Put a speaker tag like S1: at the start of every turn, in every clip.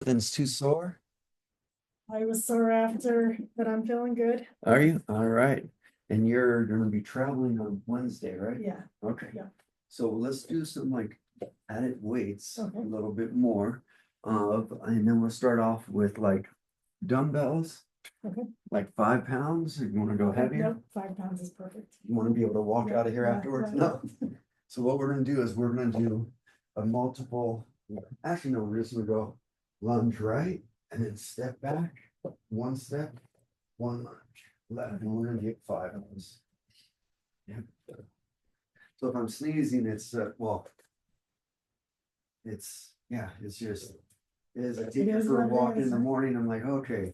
S1: Nothing's too sore.
S2: I was sore after, but I'm feeling good.
S1: Are you? All right. And you're gonna be traveling on Wednesday, right?
S2: Yeah,
S1: Okay.
S2: yeah.
S1: So let's do some like added weights, a
S2: Okay.
S1: little bit more and then we'll start off with like dumbbells,
S2: Okay.
S1: like 5 pounds. You wanna go heavier?
S2: Nope, 5 pounds is perfect.
S1: You wanna be able to walk
S2: Yeah,
S1: out of here
S2: yeah,
S1: afterwards?
S2: yeah.
S1: No. So what we're gonna do is we're gonna do a multiple, actually, no, we're just gonna go lunge right and then step back, one step, one lunge, left, and we're gonna get 5 of those. Yeah. So if I'm sneezing, it's well, it's just as I take
S2: It
S1: it
S2: is
S1: for a
S2: what it
S1: walk in
S2: is.
S1: the morning, I'm like, okay.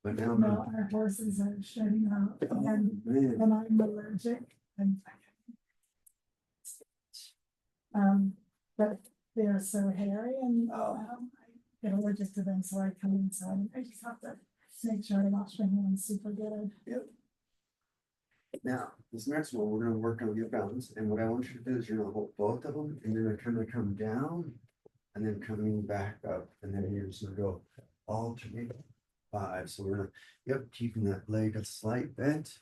S1: But now I'm
S2: No, our horses are shutting out and
S1: man,
S2: I'm allergic and but they are so hairy and I get allergic to them, so I come inside. I just have to make sure I wash my hands super good.
S1: yep. Now, this next one, we're gonna work on your balance, and what I want you to do is you're gonna hold both of them, and then they're gonna come down, and then coming back up, and then you're just gonna go alternate 5. So we're gonna, yep, keeping that leg a slight bent,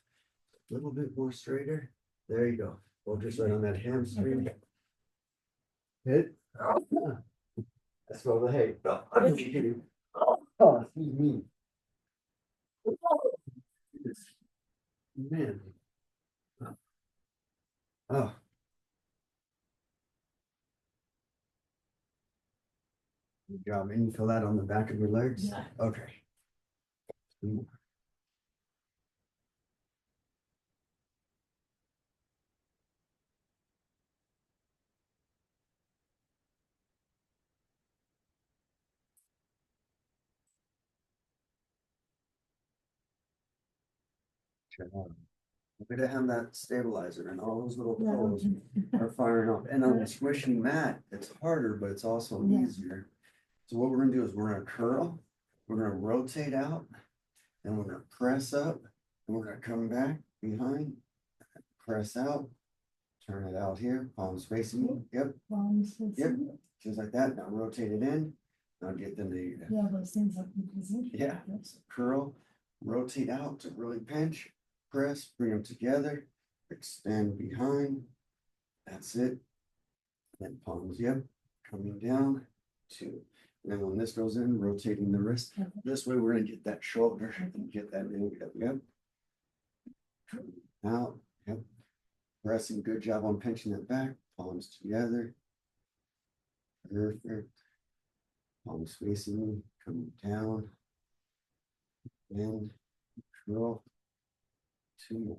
S1: a little bit more straighter. There you go. Focus right on that hamstring. Hit. Let's go the hay. No, I'm just kidding. Oh, excuse me. Man. Oh, good job. And you feel that on the back of your legs?
S2: Yeah.
S1: Okay. We're gonna have that stabilizer and all those little
S2: Yeah.
S1: toes are firing up. And on the squishy mat, it's harder, but it's also
S2: Yeah.
S1: easier. So what we're gonna do is we're gonna curl, we're gonna rotate out, and we're gonna press up, and we're gonna come back behind, press out, turn it out here, palms facing me. Yep, yep, just like that. Now rotate it in. Now get them to
S2: Yeah, those things are confusing.
S1: yeah, curl, rotate out to really pinch, press, bring them together, extend behind. That's it. Then palms, yep, coming down, 2. And then when this goes in, rotating the wrist.
S2: Okay.
S1: This way we're gonna get that shoulder and get that in. Yep. Out, yep. Pressing, good job on pinching it back, palms together. Perfect. Palms facing me, coming down. And curl. 2 more.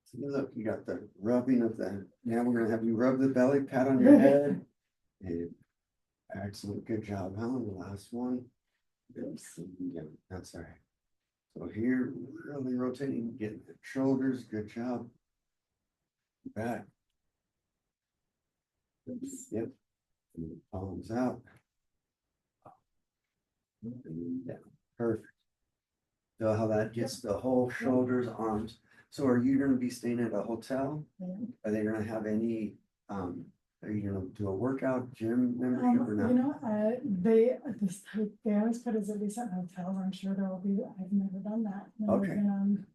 S1: So look, you got the rubbing of the, now we're gonna have you rub the belly, pat on your head. And excellent, good job, Helen, the last one. Yeah, that's all right. So here, really rotating, getting the shoulders, good job. Back. Yep. And the palms out. And down, perfect. So how that gets the whole shoulders, arms. So are you gonna be staying at a hotel? Are they gonna have any, are you gonna do a workout gym membership or
S2: You
S1: not?
S2: know, they always put us at least at hotels. I'm sure there will be, I've never done that. Never
S1: Okay.
S2: been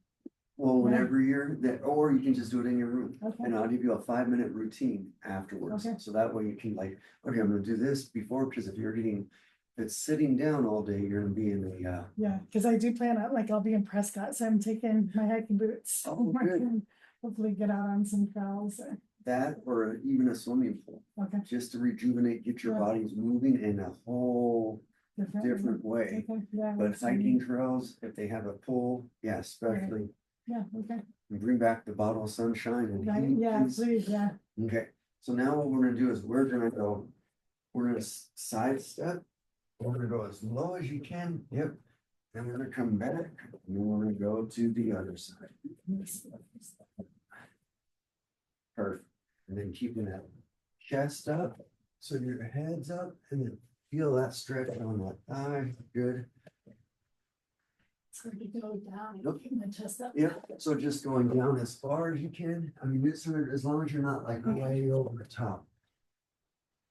S1: Well,
S2: Yeah.
S1: whenever you're that, or you can just do it in your room.
S2: Okay.
S1: And I'll give you a 5-minute routine afterwards.
S2: Okay.
S1: So that way you can like, okay, I'm gonna do this before, because if you're getting, if it's sitting down all day, you're gonna be in the
S2: Yeah, because I do plan on, like, I'll be in Prescott, so I'm taking my hiking boots.
S1: Oh,
S2: I
S1: good.
S2: can Hopefully get out on some trails.
S1: that or even a swimming pool,
S2: Okay.
S1: just to rejuvenate, get your
S2: Yeah.
S1: bodies moving in a whole different way.
S2: Okay, yeah.
S1: But
S2: that's
S1: hiking trails, if they have a pool, yeah, especially,
S2: Yeah, okay.
S1: bring back the bottle of sunshine and
S2: Right,
S1: heat,
S2: yeah,
S1: please.
S2: please, yeah.
S1: Okay, so now what we're gonna do is we're gonna go, we're gonna sidestep. We're gonna go as low as you can, yep. Then we're gonna come back, and then we're gonna go to the other side. Perfect, and then keeping that chest up, so your head's up, and then feel that stretch on that thigh, good.
S2: So you go down,
S1: Nope.
S2: keep my chest up.
S1: Yeah, so just going down as far as you can, I mean, as long as you're not like way over the top.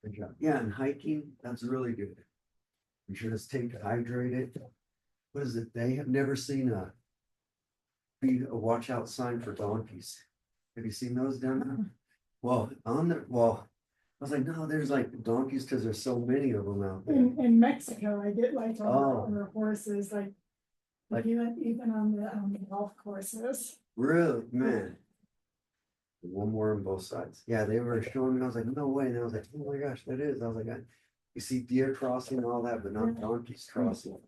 S1: Good job. Yeah, and hiking, that's really good. You should just stay hydrated. What is it? They have never seen a watch out sign for donkeys. Have you seen those down there? Well, I was like, no, there's like donkeys because there's so many of them out there.
S2: In Mexico, I get like
S1: Oh.
S2: on the horses, like
S1: Like-
S2: even on the golf courses.
S1: Really, man. One more on both sides. Yeah, they were showing me, I was like, no way. And I was like, oh my gosh, that is. I was like, you see deer crossing and all that, but not donkeys crossing.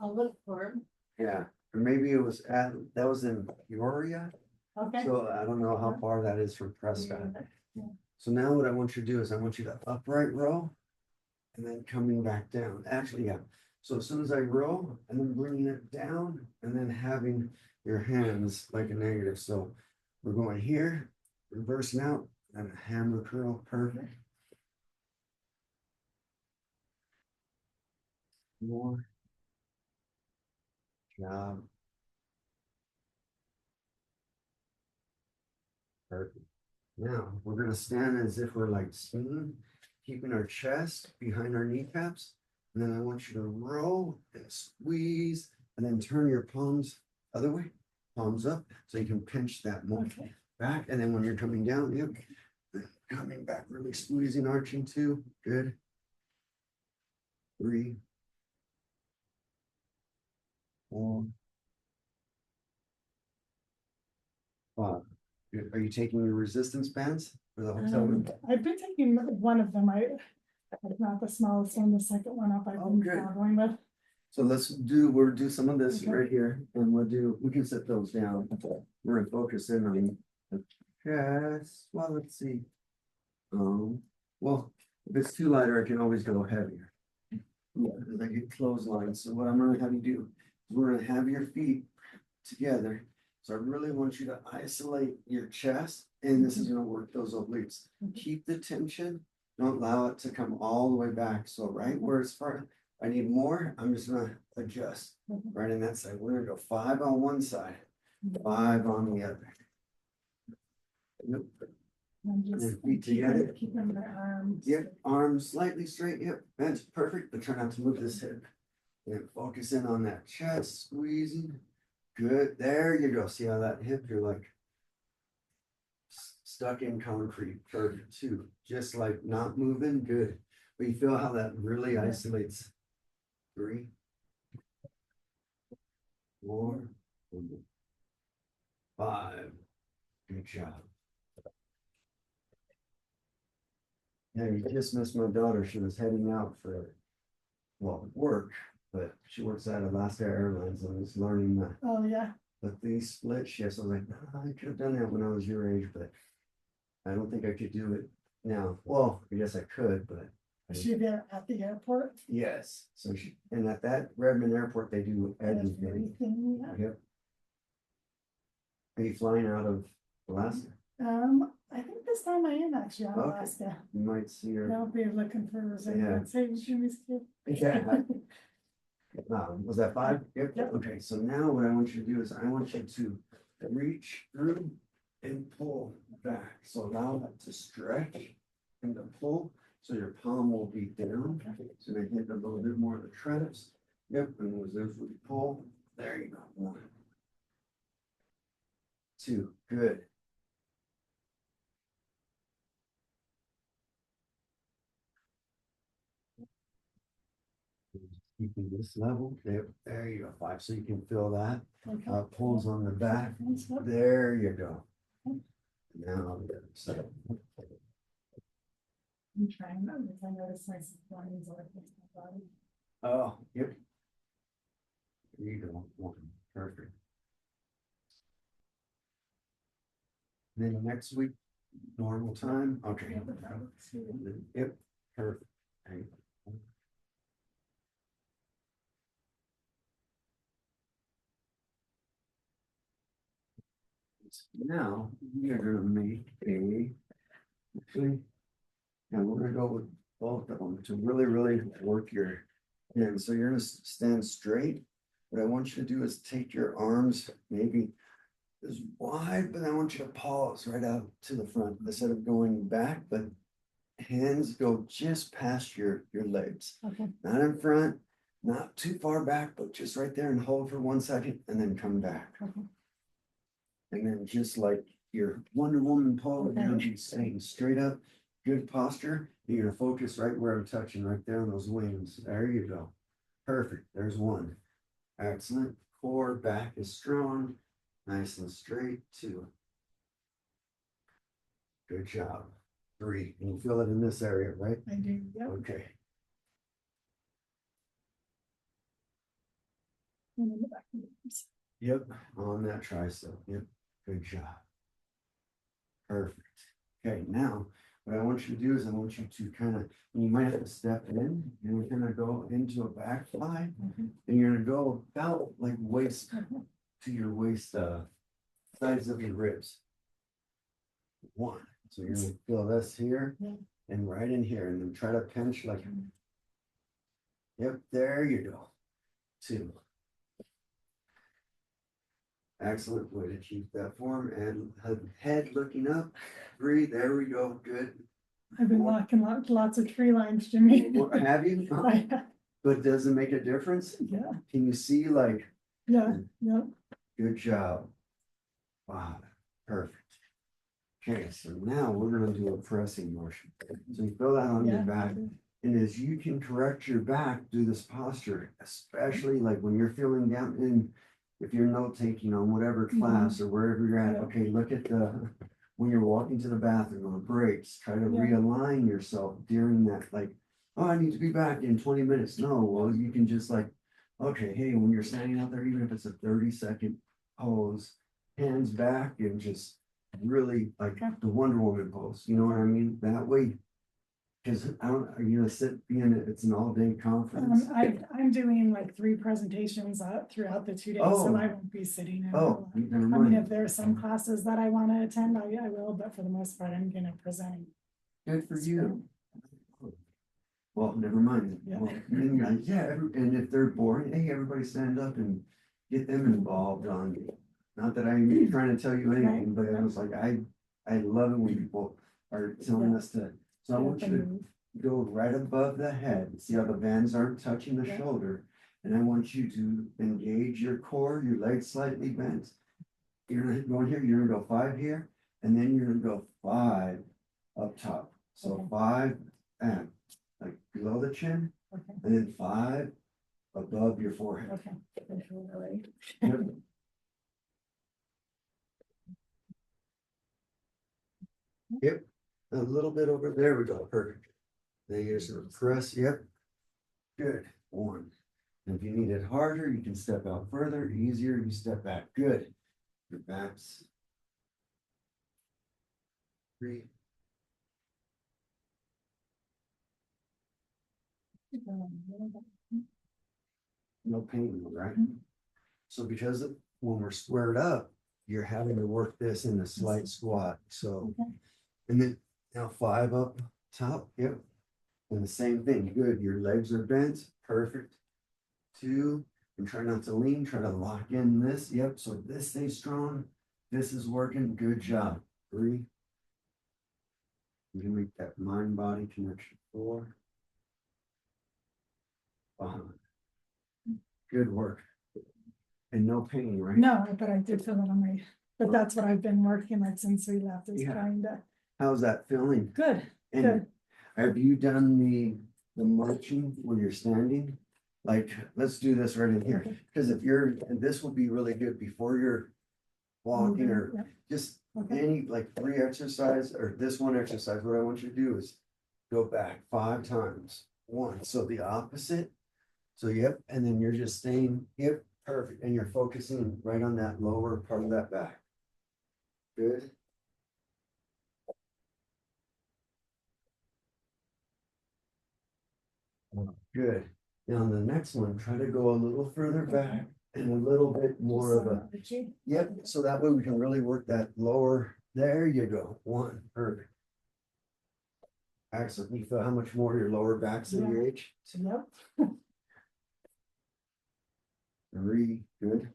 S2: I'll look for it.
S1: Yeah, or maybe it was that was in Peoria.
S2: Okay.
S1: So I don't know how far that is from Prescott. So now what I want you to do is I want you to upright row and then coming back down. Actually, yeah. So as soon as I row and then bringing it down and then having your hands like a negative. So we're going here, reversing out, and a hammer curl. Perfect. More job. Perfect. Now we're gonna stand as if we're like skiing, keeping our chest behind our kneecaps. And then I want you to roll and squeeze and then turn your palms other way, palms up, so you can pinch that more back. And then when you're coming down, yep, coming back, really squeezing, arching too. Good. 3, 4, 5. Good. Are you taking your resistance bands for the hotel room?
S2: I've been taking one of them. Not the smallest one, the second one up. I've been
S1: good.
S2: following with.
S1: So we'll do some of this right here and we can set those down. We're gonna focus in on the chest. Well, let's see. Well, if it's too lighter, I can always go heavier. Yeah, because I get clotheslines. So what I'm gonna have you do is we're gonna have your feet together. So I really want you to isolate your chest, and this is gonna work those obliques. Keep the tension, don't allow it to come all the way back. So right where it's far, I need more, I'm just gonna adjust right in that side. We're gonna go 5 on one side, 5 on the other. Nope.
S2: I'm just
S1: And feet together.
S2: keeping my arms.
S1: Yep, arms slightly straight. Yep, that's perfect. But try not to move this hip. And focus in on that chest, squeezing. Good. There you go. See how that hip, you're like stuck in concrete. Perfect too. Just like not moving. Good. But you feel how that really isolates. 3, 4, 5. Good job. Yeah, you just missed my daughter. She was heading out for, work, but she works at Alaska Airlines and was learning
S2: Oh, yeah.
S1: these split shifts. I was like, "No, I could have done that when I was your age, but I don't think I could do it now." Well, I guess I could, but
S2: Is she there at the airport?
S1: yes. So and at that Redmond Airport, they do everything.
S2: Everything, yeah.
S1: Yep. Are you flying out of Alaska?
S2: I think this time I am actually on
S1: Okay.
S2: Alaska.
S1: You might see her.
S2: I'll be looking for her.
S1: Yeah.
S2: Say, Jimmy's kid.
S1: Yeah. Was that 5? Yep.
S2: Yep.
S1: Okay, so now what I want you to do is I want you to reach through and pull back. So allow that to stretch and to pull. So your palm will be down. So they hit a little bit more of the triceps. Yep, and was there for the pull. There you go. 1, 2, good. Keeping this level. There you go. 5. So you can feel that.
S2: Okay.
S1: Pulls on the back. There you go. Now I'm gonna set up.
S2: I'm trying that because I noticed my lines are against my body.
S1: Oh, yep. There you go. 1. Perfect. Then next week, normal time. Okay. Yep. Perfect. Okay. Now we are gonna make actually, and we're gonna go with both of them to really work your hands. So you're gonna stand straight. What I want you to do is take your arms maybe as wide, but I want you to pause right out to the front instead of going back, but hands go just past your legs,
S2: Okay,
S1: not in front, not too far back, but just right there and hold for 1 second and then come back.
S2: okay,
S1: And then just like your Wonder Woman pose, you're gonna
S2: Okay.
S1: be staying straight up, good posture. You're gonna focus right where I'm touching, right there on those wings. There you go. Perfect. There's one. Excellent. Core back is strong, nice and straight. 2. Good job. 3. And you feel it in this area, right?
S2: I do, yep.
S1: Okay.
S2: And in the back of the arms.
S1: Yep. On that tricep. Yep. Good job. Perfect. Okay, now what I want you to do is I want you to kind of, you might have to step in and we're gonna go into a back fly
S2: Mhm.
S1: and you're gonna go about like waist
S2: Mhm.
S1: to your waist, sides of your ribs. 1. So you're gonna feel this here
S2: Yeah.
S1: and right in here and then try to pinch like, yep, there you go. 2. Excellent way to keep that form and head looking up. 3, there we go, good.
S2: I've been walking lots of tree lines, Jimmy.
S1: Have you? But does it make a difference?
S2: Yeah,
S1: Can you see like,
S2: yeah, yeah.
S1: good job. Wow, perfect. Okay, so now we're gonna do a pressing motion. So you feel that on your
S2: Yeah.
S1: back. And as you can correct your back, do this posture, especially like when you're feeling down in, if you're note taking on whatever class or wherever you're at,
S2: Yeah.
S1: okay, look at the, when you're walking to the bathroom on breaks, try to
S2: Yeah.
S1: realign yourself during that, like, oh, I need to be back in 20 minutes. No, well, you can just like, okay, hey, when you're standing out there, even if it's a 30-second pose, hands back and just really like
S2: Okay.
S1: the Wonder Woman pose, you know what I mean? That way, because I don't, are you gonna sit, being it's an all-day conference?
S2: I'm doing like 3 presentations throughout the 2 days, so
S1: Oh.
S2: I won't be sitting in.
S1: Oh, never
S2: I mean, if
S1: mind.
S2: there are some classes that I want to attend, I will, but for the most part, I'm gonna present.
S1: Good for you. Well, never mind.
S2: Yeah.
S1: Well, then you're like, yeah, and if they're boring, hey, everybody stand up and get them involved on. Not that I'm trying to tell you anything, but I was like, I love it when people are telling
S2: Yeah.
S1: us to. So I want you to go right above the head. See how the bands aren't touching the
S2: Yeah.
S1: shoulder? And I want you to engage your core, your legs slightly bent. You're gonna go in here, you're gonna go 5 here, and then you're gonna go 5 up top. So
S2: Okay.
S1: 5 and like below the chin,
S2: Okay,
S1: and then 5 above your forehead.
S2: okay. Really.
S1: Yep. Yep, a little bit over there we go, perfect. Then you just press, yep. Good, 1. And if you need it harder, you can step out further, easier, you step back, good. Your backs. 3. No pain, right? So because of, when we're squared up, you're having to work this in a slight squat, so.
S2: Okay.
S1: And then now 5 up top, yep. And the same thing, good, your legs are bent, perfect. 2, and try not to lean, try to lock in this, yep, so this stays strong. This is working, good job. 3. You can make that mind-body connection. 4. 5. Good work. And no pain, right?
S2: No, but I did feel it on my, but that's what I've been working like since we left, is
S1: Yeah.
S2: trying to,
S1: How's that feeling?
S2: good,
S1: And
S2: good.
S1: have you done the marching when you're standing? Like, let's do this right in here,
S2: Okay.
S1: because if you're, and this will be really good before you're walking or
S2: Yeah.
S1: just
S2: Okay.
S1: any like 3 exercise or this one exercise. What I want you to do is go back 5 times. 1, so the opposite. So yep, and then you're just staying, yep, perfect, and you're focusing right on that lower part of that back. Good. Good. Now on the next one, try to go a little further back and a little bit more of a, yep, so that way we can really work that lower. There you go. 1, perfect. Excellent. You feel how much more your lower back's engaged?
S2: Yep.
S1: 3, good.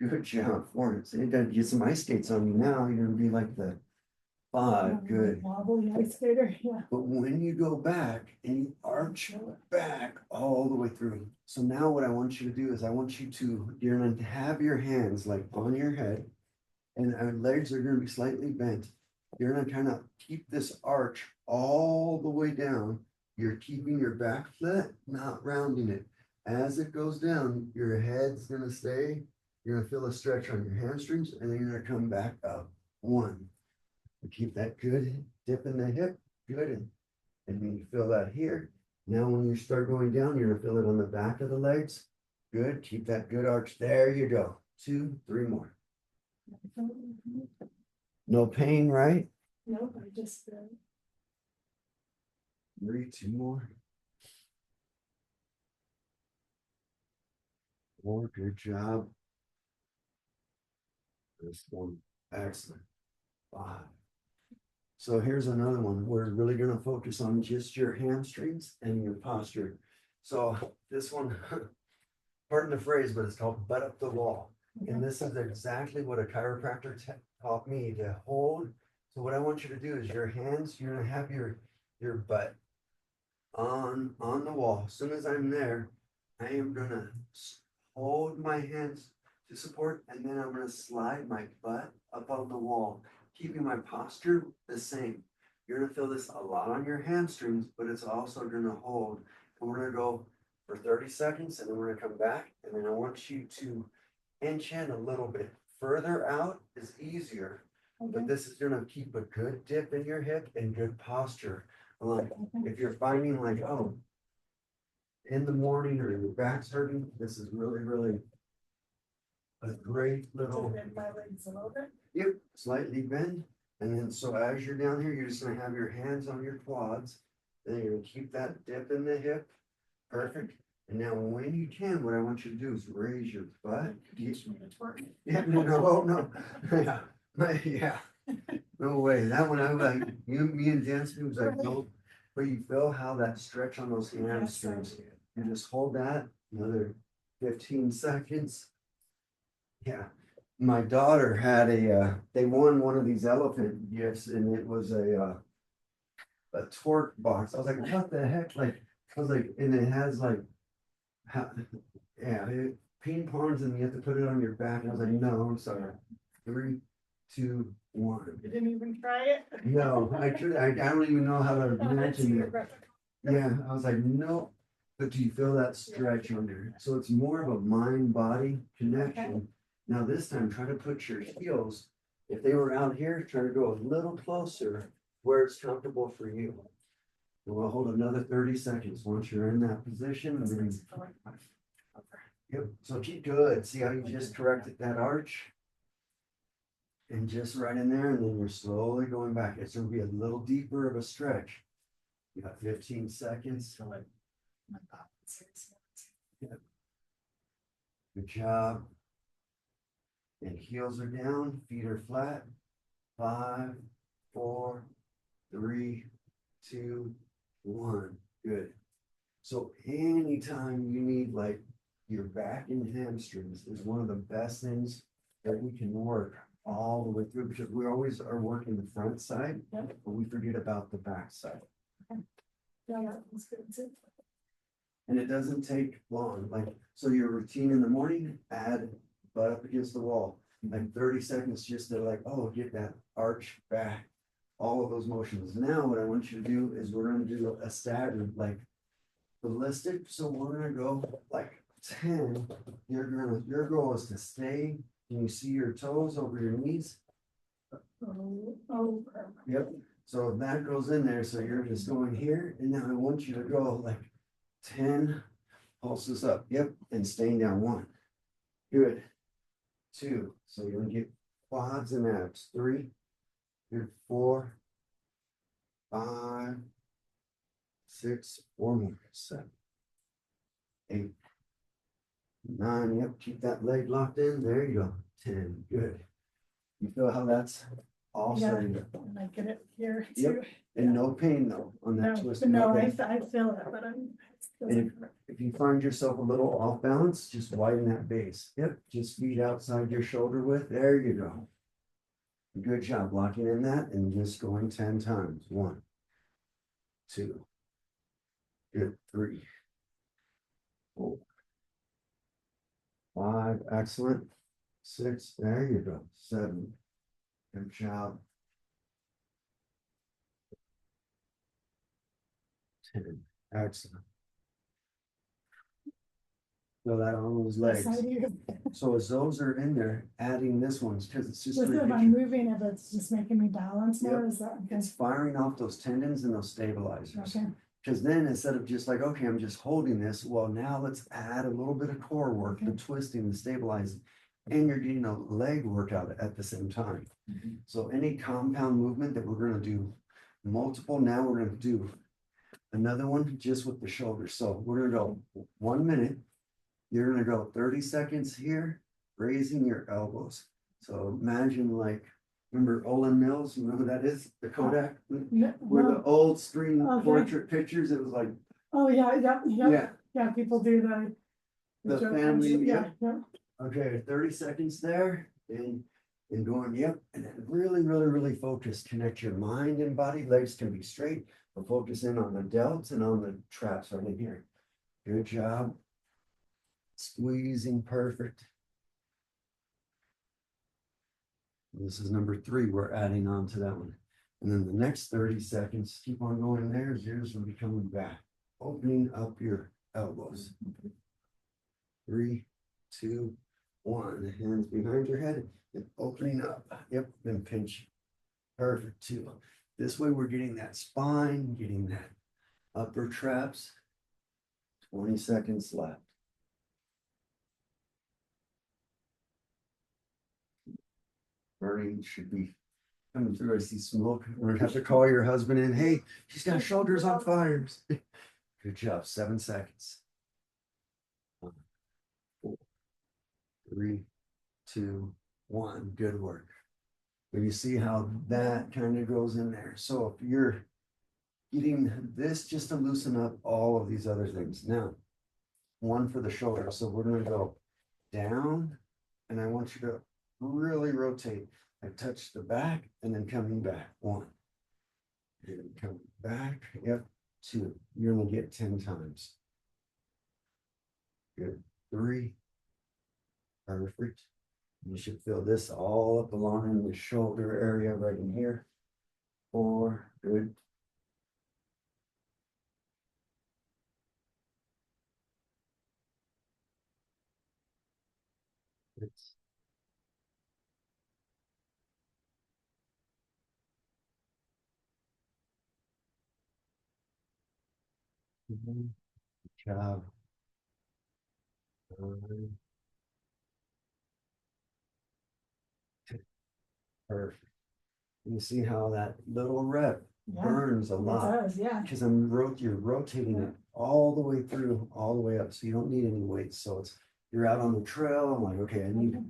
S1: Good job, 4. So you gotta get some ice skates on you now. You're gonna be like the 5, good.
S2: Wobbly ice skater, yeah.
S1: But when you go back and you arch back all the way through. So now what I want you to do is I want you to, you're gonna have your hands like on your head and our legs are gonna be slightly bent. You're gonna kind of keep this arch all the way down. You're keeping your back flat, not rounding it. As it goes down, your head's gonna stay. You're gonna feel a stretch on your hamstrings and then you're gonna come back up. 1. Keep that good dip in the hip, good. And then you feel that here. Now when you start going down, you're gonna feel it on the back of the legs. Good, keep that good arch. There you go. 2, 3 more. No pain, right?
S2: Nope, I just,
S1: 3, 2 more. 4, good job. This one, excellent. 5. So here's another one. We're really gonna focus on just your hamstrings and your posture. So this one, pardon the phrase, but it's called butt up the wall. And this is exactly what a chiropractor taught me to hold. So what I want you to do is your hands, you're gonna have your butt on the wall. As soon as I'm there, I am gonna hold my hands to support, and then I'm gonna slide my butt up on the wall, keeping my posture the same. You're gonna feel this a lot on your hamstrings, but it's also gonna hold. And we're gonna go for 30 seconds, and then we're gonna come back, and then I want you to inch in a little bit. Further out is easier, but this is gonna keep a good dip in your hip and good posture. Like if you're finding like, oh, in the morning or your back's hurting, this is really a great little.
S2: bend my legs a little bit.
S1: Yep, slightly bend. And then so as you're down here, you're just gonna have your hands on your quads. Then you're gonna keep that dip in the hip. Perfect. And now when you can, what I want you to do is raise your butt.
S2: Teach me to twerk.
S1: Yeah, no. Yeah. No way. That one I was like, me and dance was like, no. But you feel how that stretch on those hamstrings. You just hold that another 15 seconds. Yeah. My daughter had they won one of these elephant gifts and it was a twerk box. I was like, what the heck? Like, I was like, and it has like, ping pongs and you have to put it on your back. And I was like, no, I'm sorry. 3, 2, 1.
S2: You didn't even try it?
S1: No, I don't even know how to
S2: Oh, that's
S1: mention
S2: your
S1: it.
S2: repertoire.
S1: Yeah, I was like, no. But do you feel that stretch under? So it's more of a mind-body connection. Now this time, try to put your heels, if they were out here, try to go a little closer where it's comfortable for you. And we'll hold another 30 seconds once you're in that position. And then, yep, so keep good. See how you just corrected that arch? And just right in there, and then you're slowly going back. It's gonna be a little deeper of a stretch. You got 15 seconds. Yep. Good job. And heels are down, feet are flat. 5, 4, 3, 2, 1. Good. So anytime you need like your back and hamstrings is one of the best things that we can work all the way through because we always are working the front side, but we forget about the back side.
S2: Yeah, that was good too.
S1: And it doesn't take long. Like, so your routine in the morning, add butt up against the wall, like 30 seconds just to like, oh, get that arch back, all of those motions. Now what I want you to do is we're going to do a staggered, like ballistic. So we're going to go like 10. Your goal is to stay. Can you see your toes over your knees? Yep. So that goes in there. So you're just going here. And now I want you to go like 10 pulses up. Yep. And staying down. 1. Good. 2. So you're gonna get quads and abs. 3. Good. 4. 5. 6. 4 more. 7. 8. 9. Yep. Keep that leg locked in. There you go. 10. Good. You feel how that's all starting to.
S2: And I get it here
S1: Yep.
S2: too.
S1: And no pain though on that
S2: No,
S1: twist.
S2: no,
S1: Okay.
S2: I feel it, but I'm.
S1: And if you find yourself a little off balance, just widen that base. Yep, just feet outside your shoulder width. There you go. Good job locking in that and just going 10 times. 1, 2, good, 3, 4, 5, excellent. 6, there you go. 7, good job. 10, excellent. Feel that on those
S2: Yes,
S1: legs.
S2: I do.
S1: So as those are in there, adding this one's because it's just.
S2: With
S1: gonna
S2: it,
S1: get
S2: I'm
S1: you-
S2: moving it, it's just making me balance more,
S1: Yep.
S2: is that?
S1: It's firing off those tendons and those stabilizers.
S2: Okay,
S1: Because then instead of just like, okay, I'm just holding this, well, now let's add a little bit of core work, the
S2: Okay.
S1: twisting, the stabilizing, and you're getting a leg workout at the same time.
S2: Mhm.
S1: So any compound movement that we're gonna do multiple, now we're gonna do another one just with the shoulders. So we're gonna go 1 minute. You're gonna go 30 seconds here, raising your elbows. So imagine like, remember Olin Mills, you know who that is? The Kodak?
S2: No,
S1: Where the
S2: no.
S1: old screen
S2: Okay.
S1: portrait pictures, it was like,
S2: Oh, yeah, yeah, yeah,
S1: yeah,
S2: yeah, people do that.
S1: the
S2: joke
S1: family,
S2: ones,
S1: yeah.
S2: Yeah,
S1: Okay, 30 seconds there and going, yep. And then really focus, connect your mind and body, legs can be straight, but focus in on the delts and on the traps right in here. Good job. Squeezing, perfect. This is number 3, we're adding on to that one. And then the next 30 seconds, keep on going there, yours will be coming back, opening up your elbows. 3, 2, 1, hands behind your head and opening up. Yep, then pinch. Perfect, 2. This way we're getting that spine, getting that upper traps. 20 seconds left. Burning should be coming through. I see smoke. We're gonna have to call your husband in. Hey, she's got shoulders on fires. Good job. 7 seconds. 1, 4, 3, 2, 1. Good work. But you see how that kind of goes in there. So if you're getting this just to loosen up all of these other things. Now, one for the shoulder. So we're gonna go down and I want you to really rotate. I touch the back and then coming back. 1. And come back. Yep. 2. You're gonna get 10 times. Good. 3. Perfect. You should feel this all up along in the shoulder area right in here. 4. Good. It's good job. Perfect. You see how that little rep
S2: yeah,
S1: burns a
S2: it
S1: lot
S2: does, yeah.
S1: because you're rotating it all the way through, all the way up. So you don't need any weights. So it's you're out on the trail. I'm like, okay, I need to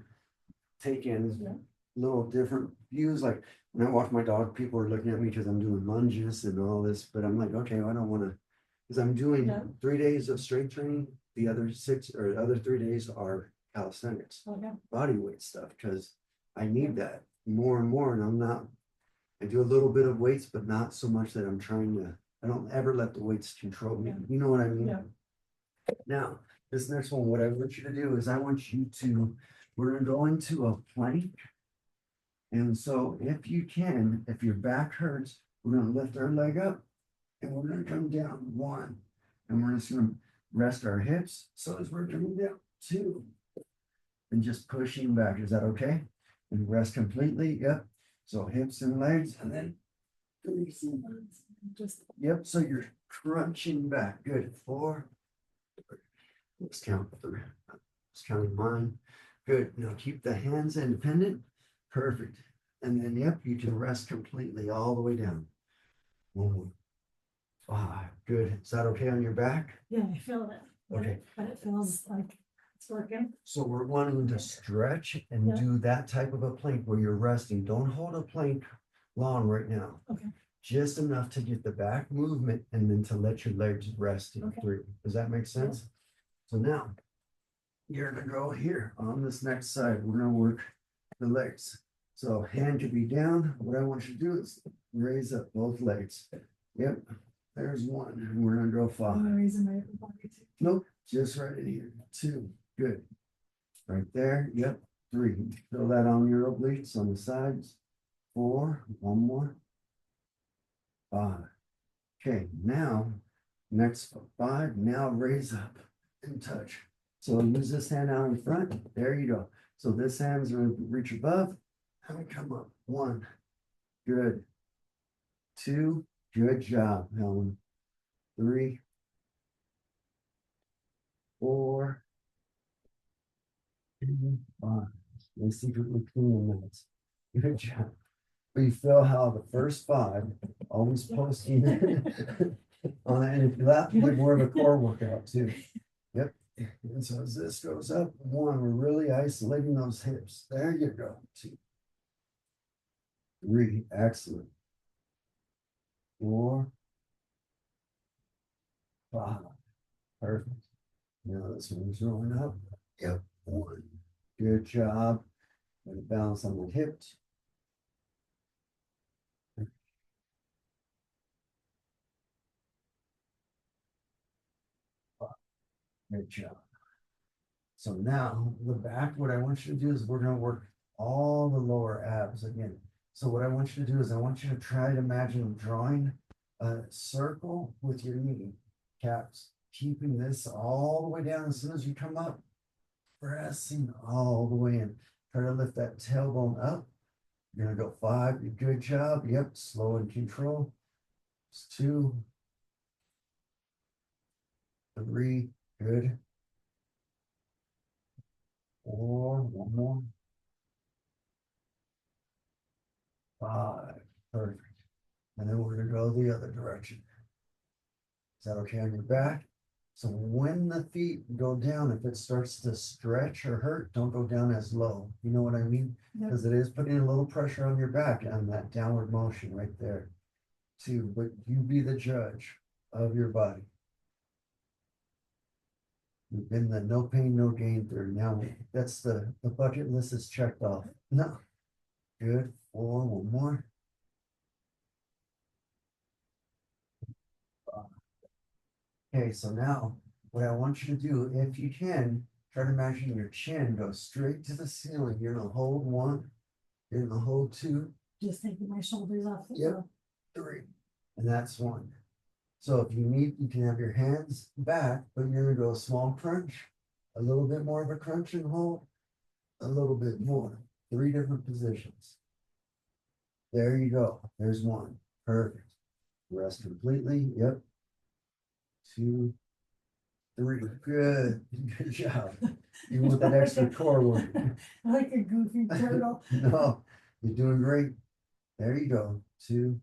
S1: take in
S2: Yeah.
S1: little different views. Like when I walk my dog, people are looking at me because I'm doing lunges and all this, but I'm like, okay, I don't want to, because I'm doing
S2: Yeah.
S1: 3 days of strength training. The other 6 or the other 3 days are calisthenics,
S2: Okay,
S1: body weight stuff, because I need that more and more. And I'm not, I do a little bit of weights, but not so much that I'm trying to, I don't ever let the weights control me.
S2: Yeah.
S1: You know what I mean?
S2: yeah,
S1: Now, this next one, what I want you to do is I want you to, we're gonna go into a plank. And so if you can, if your back hurts, we're gonna lift our leg up and we're gonna come down 1. And we're just gonna rest our hips. So as we're coming down 2. And just pushing back. Is that okay? And rest completely. Yep. So hips and legs and then
S2: just,
S1: yep. So you're crunching back. Good. 4. Let's count 3. Let's count mine. Good. Now keep the hands independent. Perfect. And then, yep, you can rest completely all the way down. 1 more. 5. Good. Is that okay on your back?
S2: yeah, I feel it.
S1: Okay.
S2: But it feels like it's working.
S1: So we're wanting to stretch and
S2: Yeah.
S1: do that type of a plank where you're resting. Don't hold a plank long right now.
S2: Okay.
S1: Just enough to get the back movement and then to let your legs rest
S2: Okay.
S1: through. Does that make sense? So now you're gonna go here on this next side. We're gonna work the legs. So hand could be down. What I want you to do is raise up both legs. Yep, there's one. And we're gonna go
S2: The
S1: 5.
S2: reason my upper body too.
S1: Nope, just right in here. 2, good. Right there, yep. 3, feel that on your obliques on the sides. 4, one more. 5. Okay, now, next 5, now raise up and touch. So use this hand out in front, there you go. So this hand's gonna reach above, and come up. 1, good. 2, good job, Helen. 3, 4, and 5. They secretly clean the nuts. Good job. But you feel how the first 5 always posting on that, and if you laugh, you get more of a core workout too. Yep. And so as this goes up, 1, we're really isolating those hips. There you go. 2, 3, excellent. 4, 5, perfect. Now this one's rolling up. Yep, 1. Good job. And the balance on the hips. Good job. So now the back, what I want you to do is we're gonna work all the lower abs again. So what I want you to do is I want you to try to imagine drawing a circle with your knee caps, keeping this all the way down as soon as you come up, pressing all the way in. Try to lift that tailbone up. You're gonna go 5, good job. Yep, slow and control. It's 2, 3, good. 4, one more. 5, perfect. And then we're gonna go the other direction. Is that okay on your back? So when the feet go down, if it starts to stretch or hurt, don't go down as low. You know what I mean?
S2: Yep.
S1: Because it is putting a little pressure on your back on that downward motion right there. 2, but you be the judge of your body. You've been the no pain, no gain through. Now that's the bucket list is checked off. No. Good. 4, one more. 5. Okay, so now what I want you to do, if you can, try to imagine your chin goes straight to the ceiling. You're gonna hold 1, you're gonna hold 2,
S2: Just taking my shoulders off the
S1: Yep.
S2: floor.
S1: 3, and that's 1. So if you need, you can have your hands back, but you're gonna go a small crunch, a little bit more of a crunch and hold, a little bit more. 3 different positions. There you go. There's 1. Perfect. Rest completely. Yep. 2, 3. Good. Good job. You want that extra core work.
S2: Like a goofy turtle.
S1: No, you're doing great. There you go. 2,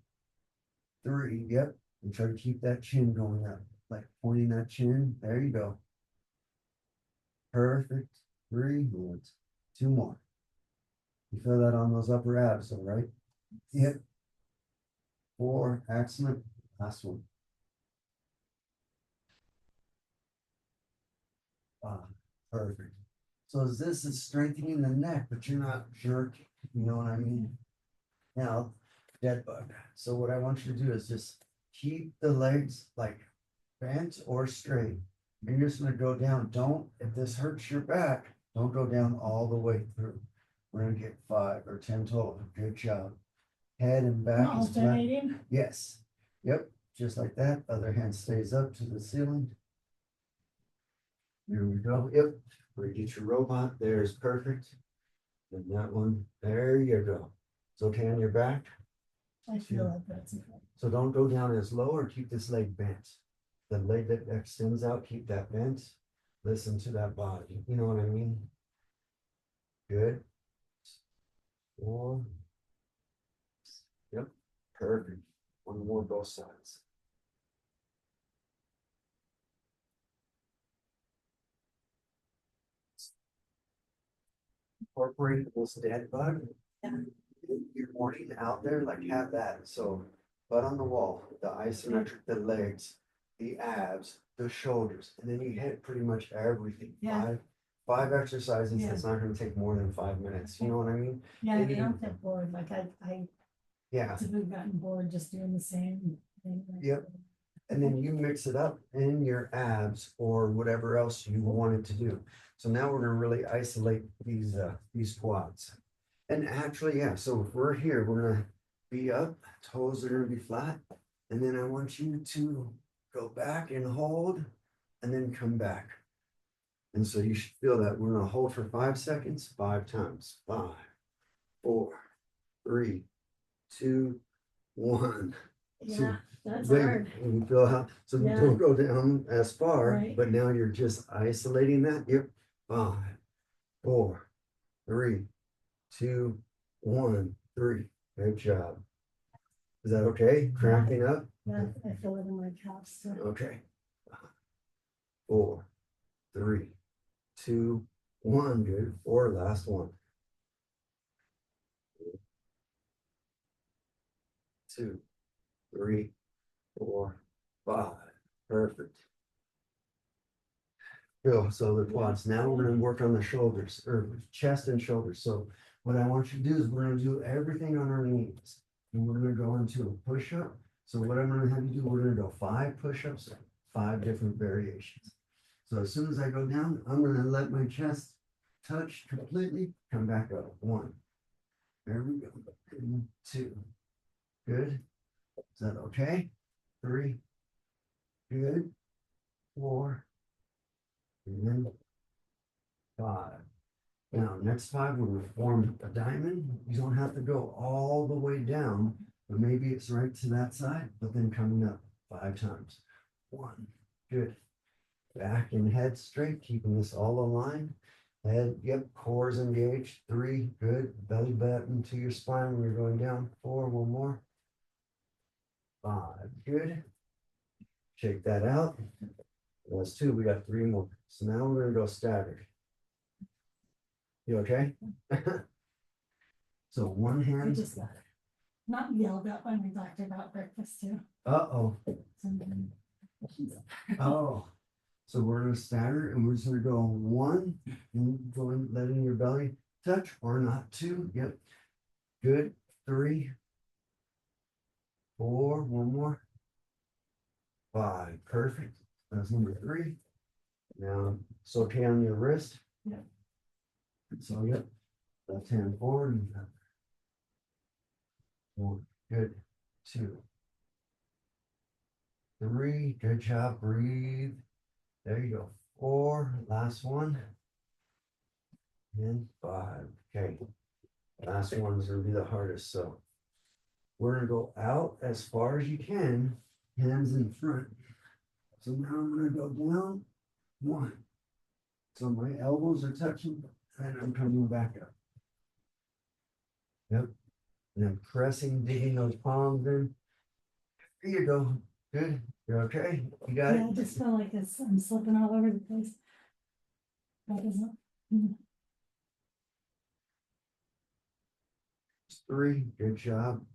S1: 3. Yep. And try to keep that chin going up, like pointing that chin. There you go. Perfect. 3 more. 2 more. You feel that on those upper abs, all right? Yep. 4. Excellent. Last one. 5. Perfect. So this is strengthening the neck, but you're not jerking. You know what I mean? Now, dead bug. So what I want you to do is just keep the legs like bent or straight. And you're just gonna go down. Don't, if this hurts your back, don't go down all the way through. We're gonna get 5 or 10 total. Good job. Head and back is flat.
S2: Alternating.
S1: Yes. Yep. Just like that. Other hand stays up to the ceiling. Here we go. Yep. Where you get your robot. There's perfect. And that one. There you go. It's okay on your back.
S2: I feel like that's okay.
S1: So don't go down as low or keep this leg bent. The leg that extends out, keep that bent. Listen to that body. You know what I mean? Good. 4. Yep. Perfect. One more both sides. Incorporate this dead bug. Your morning out there, like have that. So butt on the wall, the isometric, the legs, the abs, the shoulders, and then you hit pretty much everything.
S2: Yeah.
S1: 5, 5 exercises,
S2: Yeah.
S1: that's not gonna take more than 5 minutes, you know what I mean?
S2: Yeah,
S1: And
S2: I
S1: you-
S2: don't get bored, like I
S1: Yeah,
S2: typically gotten bored just doing the same thing.
S1: Yep. and then you mix it up in your abs or whatever else you wanted to do. So now we're gonna really isolate these quads. And actually, yeah, so if we're here, we're gonna be up, toes are gonna be flat. And then I want you to go back and hold and then come back. And so you should feel that. We're gonna hold for 5 seconds, 5 times. 5, 4, 3, 2, 1.
S2: Yeah, that's
S1: Wait,
S2: hard.
S1: and you feel how, so you
S2: Yeah.
S1: don't go down as far,
S2: Right.
S1: but now you're just isolating that. Yep. 5, 4, 3, 2, 1, 3. Good job. Is that okay? Cramping up?
S2: Yeah, I feel it in my calves too.
S1: Okay. 4, 3, 2, 1. Good. 4, last one. 2, 3, 4, 5. Perfect. Cool. So the quads. Now we're gonna work on the shoulders or chest and shoulders. So what I want you to do is we're gonna do everything on our knees. And we're gonna go into a push-up. So what I'm gonna have you do, we're gonna go 5 push-ups, 5 different variations. So as soon as I go down, I'm gonna let my chest touch completely, come back up. 1. There we go. 2. Good. Is that okay? 3. Good. 4. And then 5. Now, next 5, we're gonna form a diamond. You don't have to go all the way down, but maybe it's right to that side, but then coming up 5 times. 1. Good. Back and head straight, keeping this all aligned. Head, yep, core's engaged. 3, good. Belly button to your spine when you're going down. 4, one more. 5, good. Shake that out. That's 2, we got 3 more. So now we're gonna go staggered. You okay? So one
S2: I
S1: hand.
S2: just got not yelled at by my doctor about breakfast too.
S1: Uh-oh. Oh. So we're gonna stagger and we're just gonna go 1 and going, letting your belly touch or not. 2. Yep. Good. 3, 4, one more. 5. Perfect. That's number 3. Now it's okay on your wrist.
S2: Yeah.
S1: So yep. Left hand forward. And 1. Good. 2. 3. Good job. Breathe. There you go. 4. Last one. And 5. Okay. Last one is gonna be the hardest. So we're gonna go out as far as you can, hands in front. So now I'm gonna go down 1. So my elbows are touching and I'm coming back up. Yep. And I'm pressing, digging those palms in. Here you go. Good. You're okay. You got
S2: Yeah, I
S1: it.
S2: just feel like I'm slipping all over the place. That isn't.
S1: 3. Good job.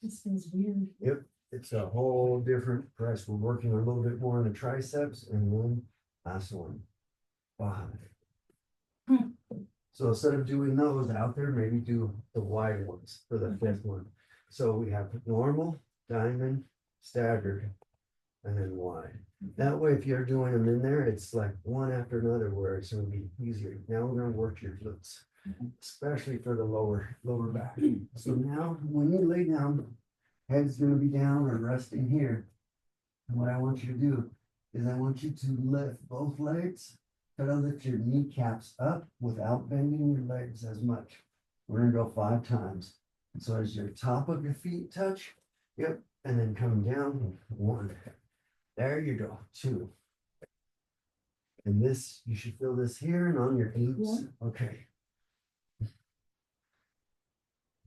S2: Just feels weird.
S1: Yep. It's a whole different press. We're working a little bit more on the triceps and then last one. 5. So instead of doing those out there, maybe do the wide ones for the 5th one. So we have normal, diamond, staggered, and then wide. That way, if you're doing them in there, it's like one after another where it's gonna be easier. Now we're gonna work your glutes, especially for the lower back. So now when you lay down, head's gonna be down or resting here. And what I want you to do is I want you to lift both legs. Try to lift your kneecaps up without bending your legs as much. We're gonna go 5 times. So as your top of your feet touch, yep, and then come down 1. There you go, 2. And this, you should feel this here and on your glutes. Okay.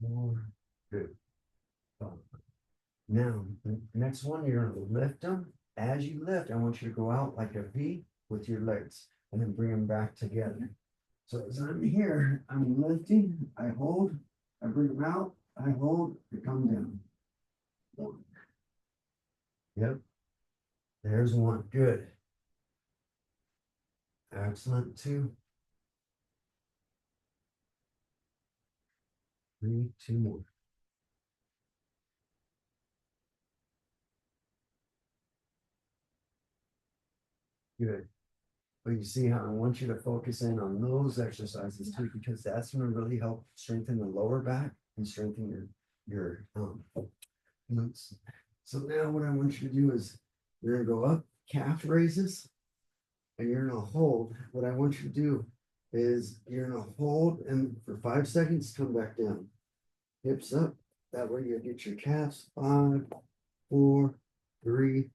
S1: 4, good. 5. Now, the next one, you're gonna lift them. As you lift, I want you to go out like a V with your legs and then bring them back together. So as I'm here, I'm lifting, I hold, I bring them out, I hold, they come down. 1. Yep. There's 1. Good. Excellent. 2. 3, 2 more. Good. But you see how I want you to focus in on those exercises too, because that's going to really help strengthen the lower back and strengthen your glutes. So now what I want you to do is you're gonna go up, calf raises, and you're gonna hold. What I want you to do is you're gonna hold and for 5 seconds come back down. Hips up. That way you get your calves. 5, 4, 3,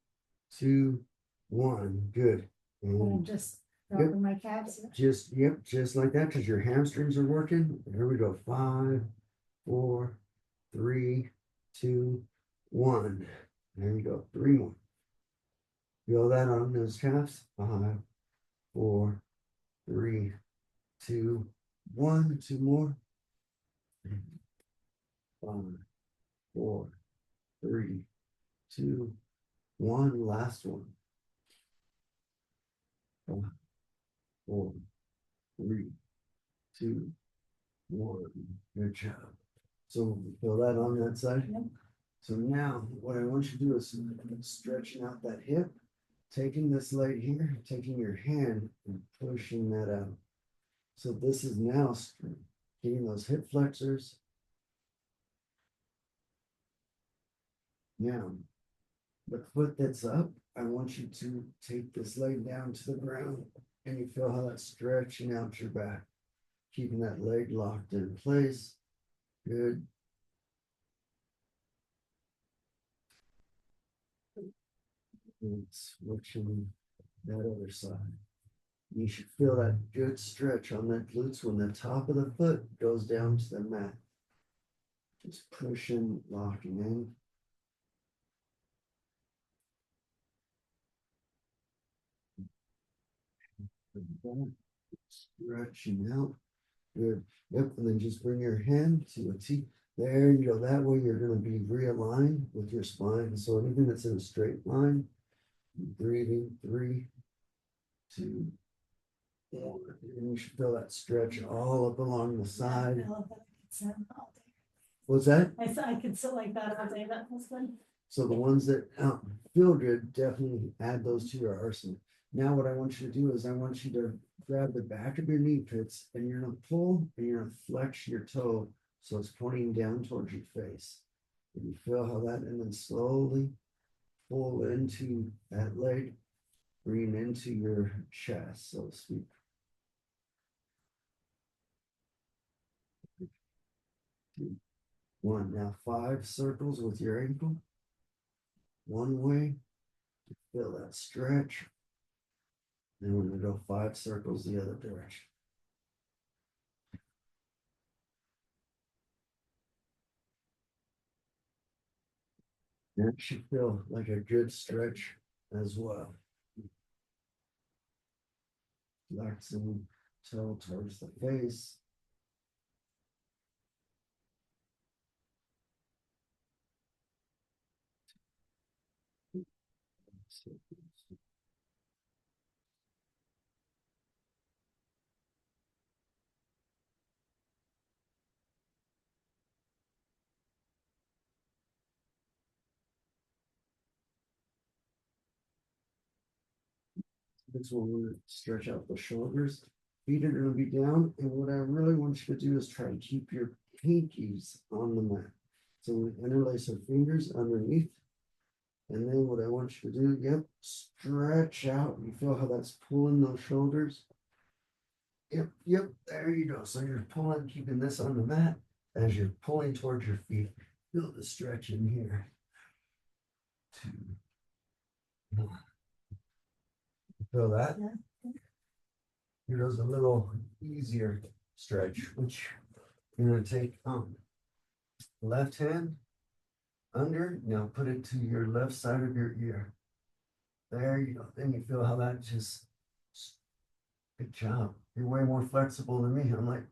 S1: 2, 1. Good.
S2: And
S1: And
S2: just dropping my calves.
S1: just like that, because your hamstrings are working. Here we go. 5, 4, 3, 2, 1. There you go. 3 more. Feel that on those calves. 5, 4, 3, 2, 1. 2 more. 5, 4, 3, 2, 1. Last one. 5, 4, 3, 2, 1. Good job. So feel that on that side.
S2: Yep.
S1: So now what I want you to do is stretching out that hip, taking this leg here, taking your hand and pushing that out. So this is now getting those hip flexors. Now, the foot that's up, I want you to take this leg down to the ground and you feel how that's stretching out your back, keeping that leg locked in place. Good. And switching that other side. You should feel that good stretch on that glutes when the top of the foot goes down to the mat. Just pushing, locking in. Stretching out. Good. Yep. And then just bring your hand to a T. There you go. That way you're going to be realigned with your spine. So anything that's in a straight line, breathing. 3, 2, 1. And you should feel that stretch all up along the side. What's that?
S2: I said I could sit like that all day. That was good.
S1: So the ones that feel good, definitely add those to your arsenal. Now what I want you to do is I want you to grab the back of your knee pits and you're going to pull and you're going to flex your toe so it's pointing down towards your face. And you feel how that, and then slowly pull into that leg, bring into your chest, so to speak. 2, 1. Now 5 circles with your ankle. One way. Feel that stretch. Then we're going to go 5 circles the other direction. That should feel like a good stretch as well. Flexing toe towards the face. This one, we're going to stretch out the shoulders. Feet are going to be down. And what I really want you to do is try to keep your pinkies on the mat. So we interlace our fingers underneath. And then what I want you to do, yep, stretch out. You feel how that's pulling those shoulders. Yep, there you go. So you're pulling, keeping this on the mat as you're pulling towards your feet. Feel the stretch in here. 2, 1. Feel that?
S2: Yeah.
S1: Here goes a little easier stretch, which you're going to take left hand under. Now put it to your left side of your ear. There you go. Then you feel how that just, good job. You're way more flexible than me. I'm like,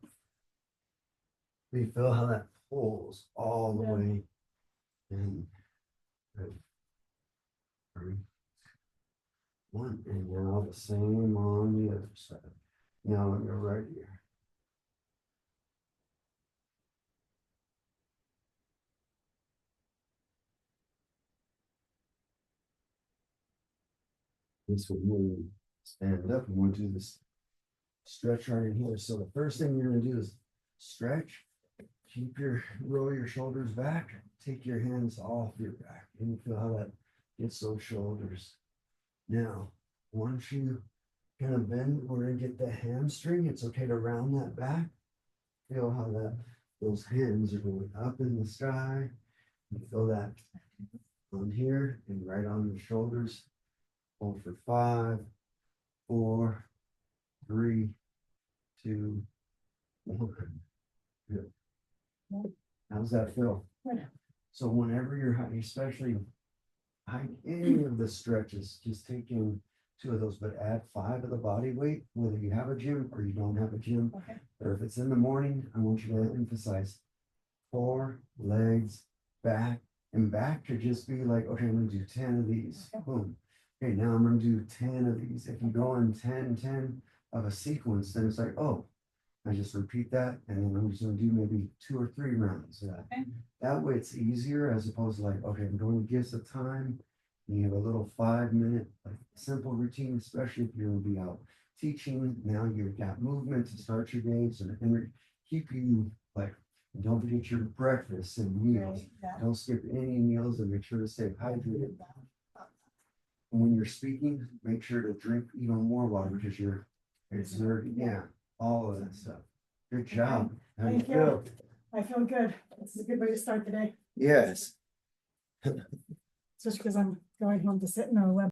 S1: you feel how that pulls all the way in. Good. 3, One, and now the same on the other side. Now on your right ear. This will move, stand up, and we'll do this stretch right in here. So the first thing you're gonna do is stretch. Roll your shoulders back, take your hands off your back, and you feel how that gets those shoulders. Now, once you kind of bend, we're gonna get the hamstring. It's okay to round that back. Feel how those hands are going up in the sky. You feel that on here and right on the shoulders. Hold for 5, 4, 3, 2, 1. Good. How's that feel?
S2: Good.
S1: So whenever you're especially any of the stretches, just take in 2 of those, but add 5 of the body weight, whether you have a gym or you don't have a gym.
S2: Okay.
S1: Or if it's in the morning, I want you to emphasize core, legs, back, and back could just be like, okay, I'm gonna do 10 of these.
S2: Okay.
S1: Boom. Okay, now I'm gonna do 10 of these. If you go in 10, 10 of a sequence, then it's like, oh, I just repeat that, and then I'm just gonna do maybe 2 or 3 rounds of that.
S2: Okay.
S1: That way it's easier as opposed to like, okay, I'm going to give the time. And you have a little 5-minute like simple routine, especially if you're gonna be out teaching. Now you've got movement to start your days and keep you like, don't forget your breakfast and meals.
S2: Right, yeah.
S1: Don't skip any meals and make sure to stay hydrated. And when you're speaking, make sure to drink even more water because you're exerting, yeah, all of that stuff. Good job. How do you
S2: Thank you.
S1: feel?
S2: I feel good. This is a good way to start the day,
S1: Yes.
S2: just because I'm going home to sit in a web